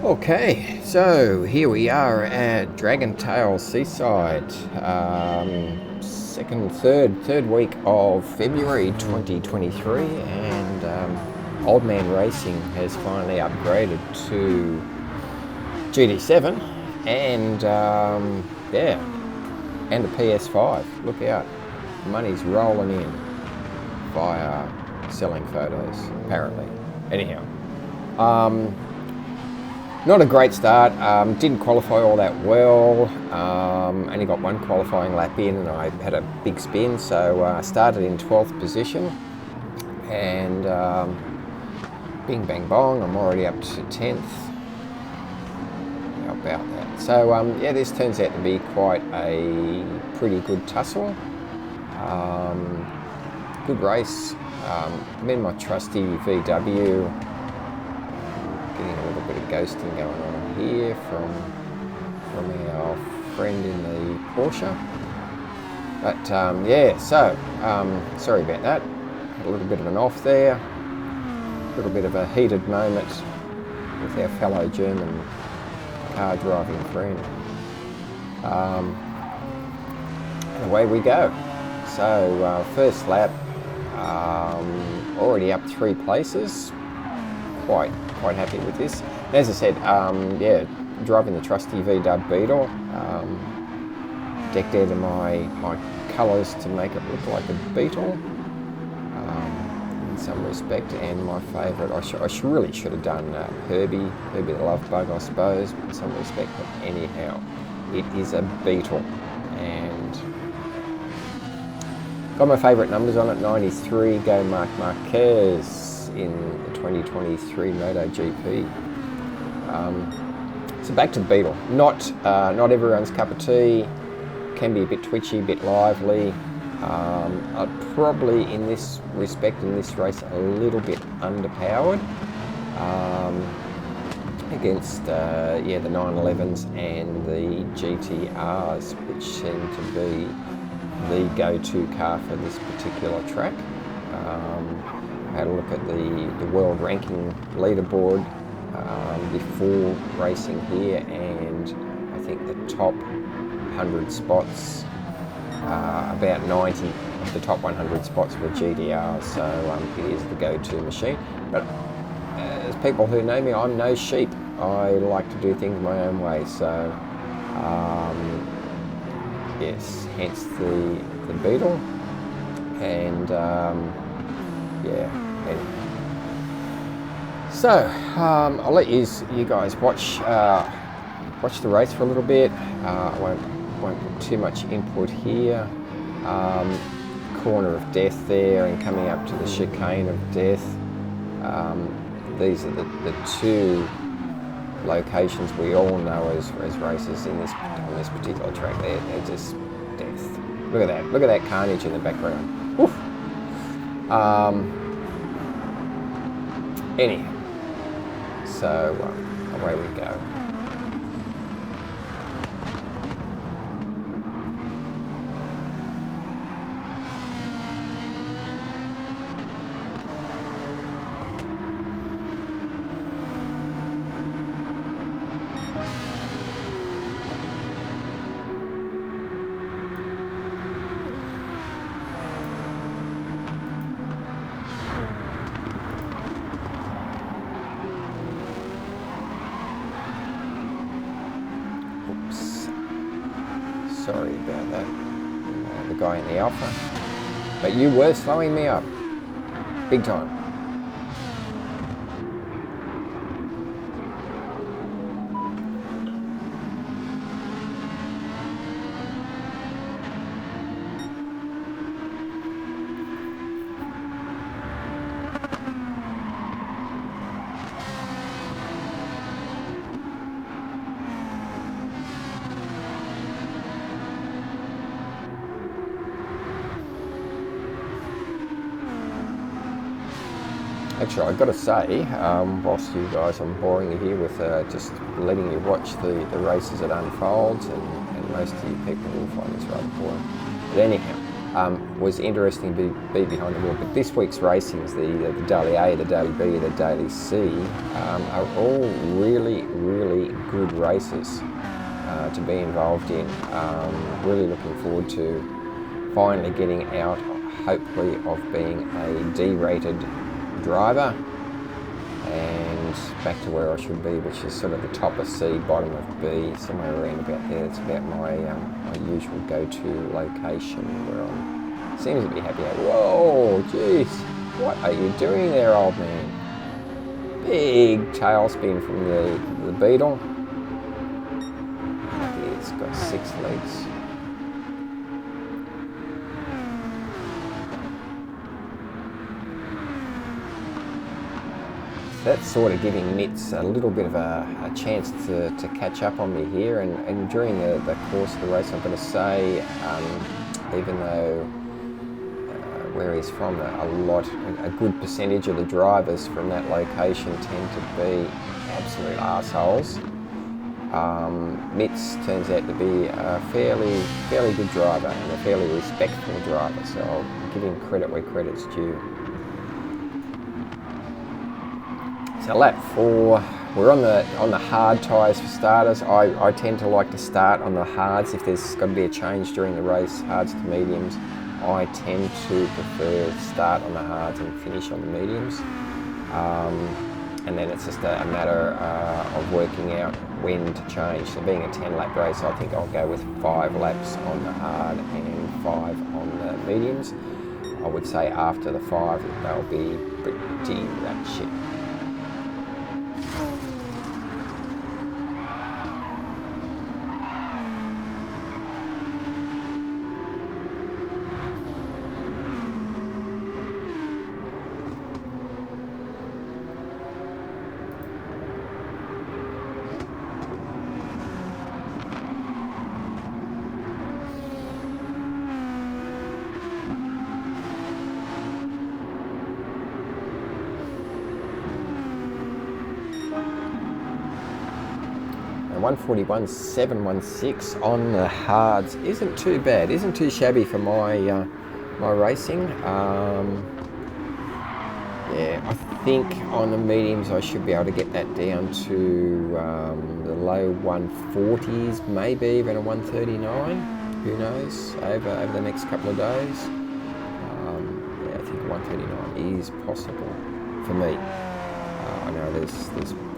Okay, so here we are at Dragon Tail Seaside, third week of February 2023, and Old Man Racing has finally upgraded to GT7, and and a PS5. Look out, money's rolling in via selling photos, apparently. Anyhow. Not a great start, didn't qualify all that well, only got one qualifying lap in and I had a big spin, so I started in 12th position and bing bang bong, I'm already up to 10th. How about that? So this turns out to be quite a pretty good tussle, good race. I'm in my trusty VW. Getting a little bit of ghosting going on here from our friend in the Porsche. But sorry about that. Had a little bit of an off there. A little bit of a heated moment with our fellow German car driving friend. And away we go. So first lap, already up 3 places. Quite happy with this. As I said, driving the trusty VW Beetle, decked out of my colours to make it look like a beetle in some respect, and my favourite, I really should have done Herbie the Love Bug, I suppose, in some respect, but anyhow, it is a beetle, and got my favourite numbers on it. 93, go Marc Marquez in the 2023 MotoGP. So back to the Beetle. Not everyone's cup of tea. Can be a bit twitchy, a bit lively. I'd probably, in this respect, in this race, a little bit underpowered against the 911s and the GTRs, which seem to be the go-to car for this particular track. Had a look at the world ranking leaderboard before racing here, and I think the top 100 spots, about 90 of the top 100 spots were GDRs, so it is the go-to machine. But as people who know me, I'm no sheep. I like to do things my own way, so yes, hence the Beetle, and anyway. So I'll let you guys watch the race for a little bit. I won't put too much input here. Corner of death there, and coming up to the chicane of death. These are the 2 locations we all know as races on this particular track. They're just death. Look at that! Look at that carnage in the background. Woof. Anyhow, so away we go. Sorry about that, the guy in the Alpha. But you were slowing me up, big time. Actually, I've got to say, whilst you guys, I'm boring you here with just letting you watch the races that unfold, and most of you people will find this rather boring. But anyhow, was interesting to be behind the wheel. But this week's racings, the Daily A, the Daily B, the Daily C, are all really, really good races to be involved in. Really looking forward to finally getting out, hopefully, of being a D-rated driver and back to where I should be, which is sort of the top of C, bottom of B, somewhere around about there. It's about my usual go-to location where I seems to be happy. Whoa, jeez, what are you doing there, old man? Big tailspin from the beetle. It's got 6 legs. That's sort of giving Mitts a little bit of a chance to catch up on me here, and during the course of the race, I'm going to say, even though where he's from, a good percentage of the drivers from that location tend to be absolute arseholes, Mitts turns out to be a fairly good driver and a fairly respectful driver, so I'll give him credit where credit's due. So lap 4, we're on the hard tyres for starters. I tend to like to start on the hards if there's got to be a change during the race, hards to mediums. I tend to prefer to start on the hards and finish on the mediums. And then it's just a matter of working out when to change. So being a 10-lap race, I think I'll go with 5 laps on the hard and 5 on the mediums. I would say after the 5, they'll be pretty ratchet. And 141.716 on the hards isn't too bad, isn't too shabby for my my racing. Yeah, I think on the mediums I should be able to get that down to the low 140s, maybe even a 139. Who knows? Over the next couple of days. Yeah, I think 139 is possible for me. I know there's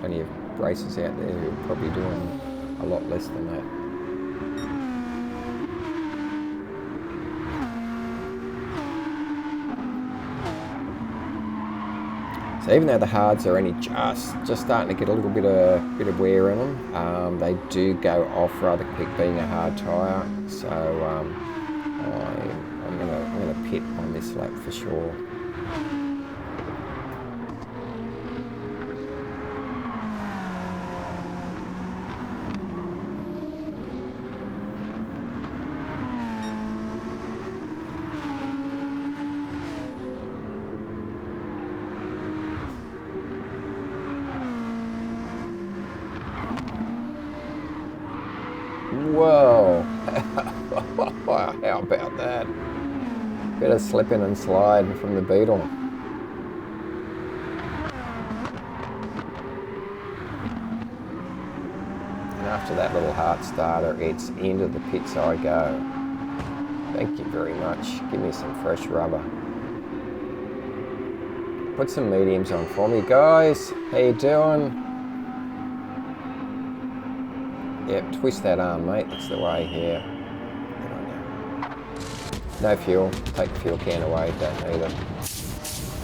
plenty of racers out there who are probably doing a lot less than that. So even though the hards are only just starting to get a little bit of wear in them, they do go off rather quick being a hard tyre. So I'm gonna pit on this lap for sure. Whoa, how about that? Bit of slipping and sliding from the beetle. And after that little heart starter, it's into the pits I go. Thank you very much. Give me some fresh rubber. Put some mediums on for me, guys. How you doing? Yep, twist that arm, mate. That's the way here. Good on you. No fuel. Take the fuel can away. Don't need it.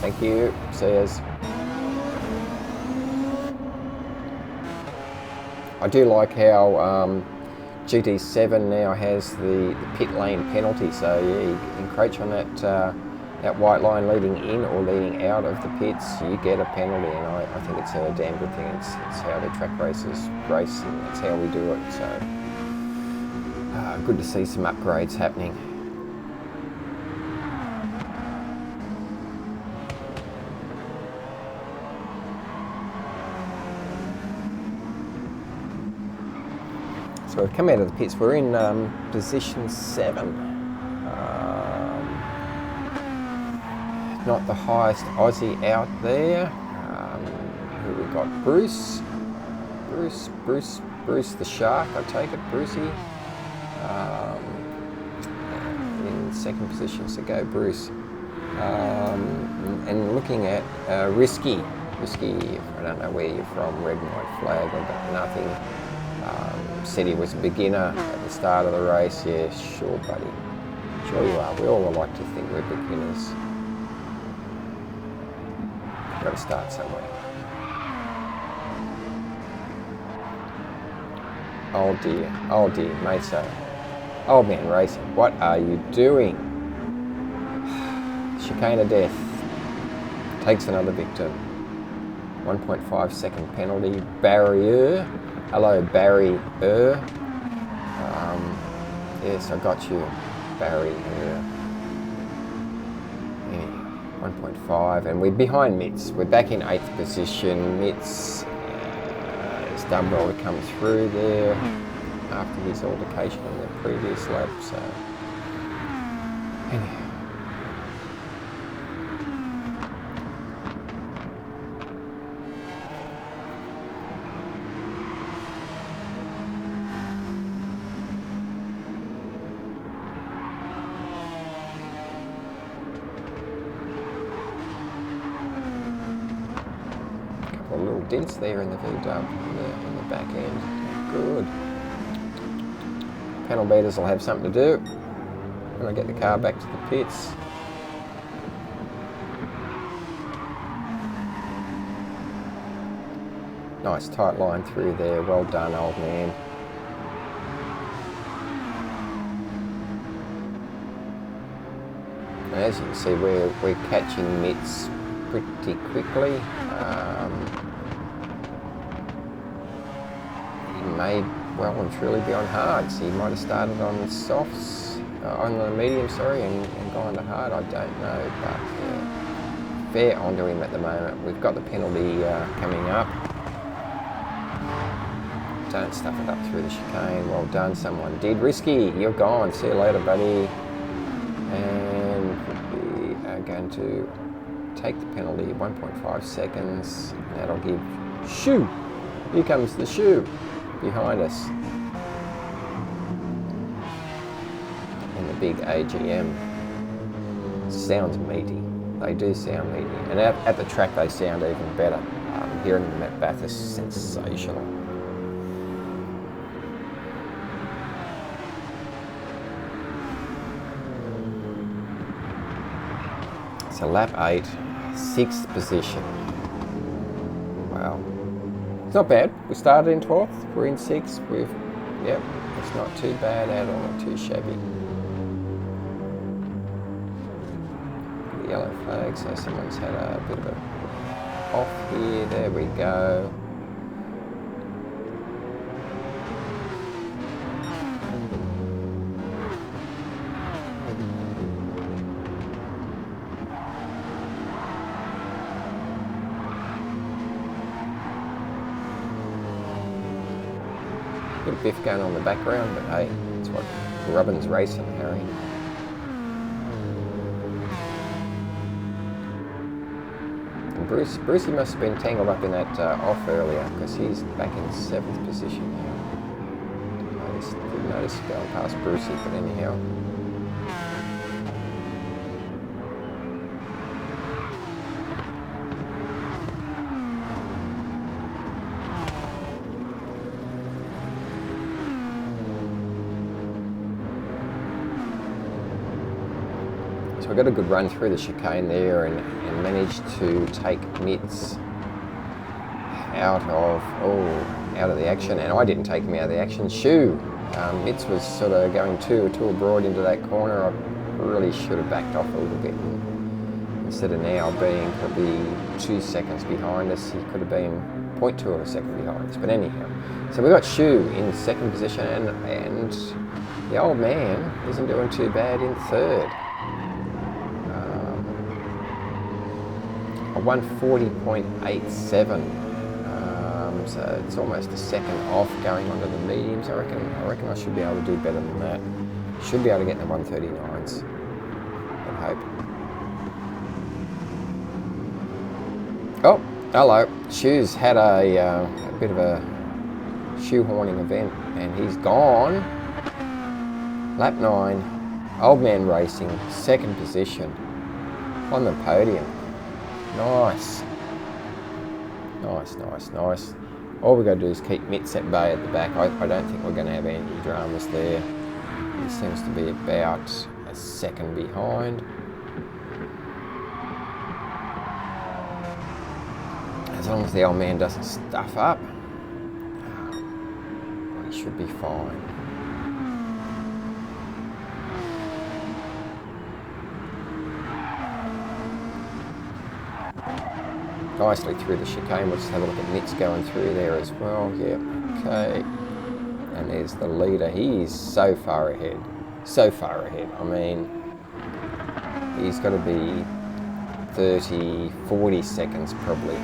Thank you. See yous. I do like how GT7 now has the pit lane penalty. So yeah, you encroach on that white line leading in or leading out of the pits, you get a penalty, and I think it's a damn good thing. It's how the track racers race, and that's how we do it. So good to see some upgrades happening. So we've come out of the pits. We're in position 7. not the highest Aussie out there. Who we got? Bruce the Shark, I take it, Brucey. In second position, so go Bruce. And looking at Risky, I don't know where you're from, red and white flag, I got nothing. Said he was a beginner at the start of the race. Yeah, sure buddy, sure you are. We all like to think we're beginners. Got to start somewhere. Oh dear, mate, so old man racing, what are you doing? Chicane of death, takes another victim. 1.5 second penalty, barrier. Hello, barrier. Yes, I got you, barrier. Yeah, 1.5, and we're behind Mitz. We're back in 8th position. Mitz has done well to come through there after his altercation on the previous lap, so anyhow. Little dents there in the V-dub on the back end. Good. Panel beaters will have something to do when I get the car back to the pits. Nice tight line through there. Well done, old man. And as you can see, we're catching Mitz pretty quickly. He may well and truly be on hards. He might have started on softs, on the medium, sorry, and gone to hard. I don't know, but fair onto him at the moment. We've got the penalty coming up. Don't stuff it up through the chicane. Well done, someone did. Risky, you're gone. See you later, buddy. And we are going to take the penalty, 1.5 seconds. That'll give Shoe. Here comes the Shoe behind us. And the big AGM. Sounds meaty. They do sound meaty. And at the track they sound even better. Hearing them at Bathurst, sensational. So lap 8, 6th position. Wow. It's not bad. We started in 12th, we're in 6th. Yep, it's not too bad at all, not too shabby. The yellow flag, so someone's had a bit of a off here. There we go. Bit of biff going on in the background, but hey, it's what Rubbin's racing, Harry. And Brucey must have been tangled up in that off earlier, because he's back in 7th position now. Didn't notice going past Brucey, but anyhow. So I got a good run through the chicane there and managed to take Mitz out of the action, and I didn't take him out of the action. Shoe, Mitz was sort of going too broad into that corner. I really should have backed off a little bit. Instead of now being probably 2 seconds behind us, he could have been 0.2 of a second behind us. But anyhow, so we got Shoe in 2nd position, and the old man isn't doing too bad in 3rd. A 140.87, so it's almost a second off going onto the mediums. I reckon I should be able to do better than that. Should be able to get in the 139s, I hope. Oh, hello. Shoes had a bit of a shoehorning event, and he's gone. Lap 9, Old Man Racing, 2nd position on the podium. Nice. Nice, nice, nice. All we've got to do is keep Mitz at bay at the back. I don't think we're going to have any dramas there. He seems to be about a second behind. As long as the old man doesn't stuff up, he should be fine. Nicely through the chicane. We'll just have a look at Mitz going through there as well. Yep, okay. And there's the leader. He is so far ahead. So far ahead. I mean, he's got to be 30, 40 seconds probably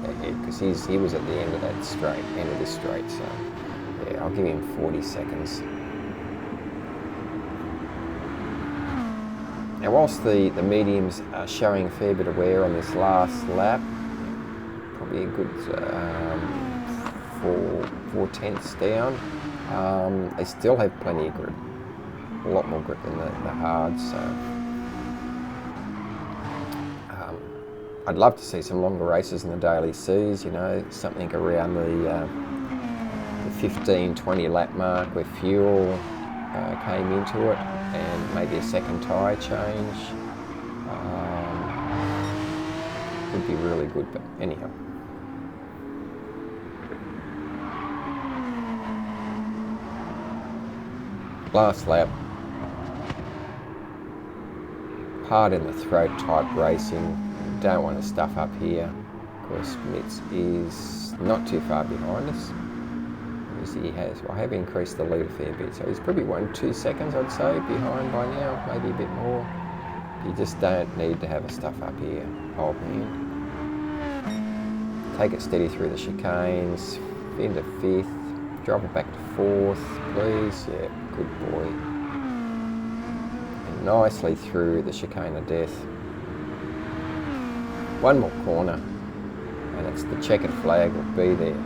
ahead, because he was at the end of that straight, end of this straight. So yeah, I'll give him 40 seconds. Now, whilst the mediums are showing a fair bit of wear on this last lap, probably a good 4/10 down, they still have plenty of grip, a lot more grip than the hards. So I'd love to see some longer races in the daily Cs, you know, something around the 15-20 lap mark where fuel came into it, and maybe a second tyre change. Would be really good, but anyhow. Last lap. Hard in the throat type racing. Don't want to stuff up here. Of course, Mitz is not too far behind us. He has, well, I have increased the lead a fair bit, so he's probably 1-2 seconds, I'd say, behind by now, maybe a bit more. You just don't need to have a stuff up here, old man. Take it steady through the chicanes, into 5th, drop it back to 4th, please. Yeah, good boy. And nicely through the chicane of death. One more corner, and it's the checkered flag will be there.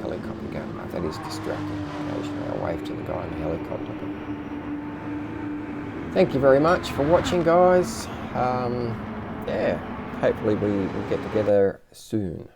Helicopter going up, that is distracting. Occasionally I'll wave to the guy in the helicopter. Thank you very much for watching, guys. Yeah, hopefully we will get together soon.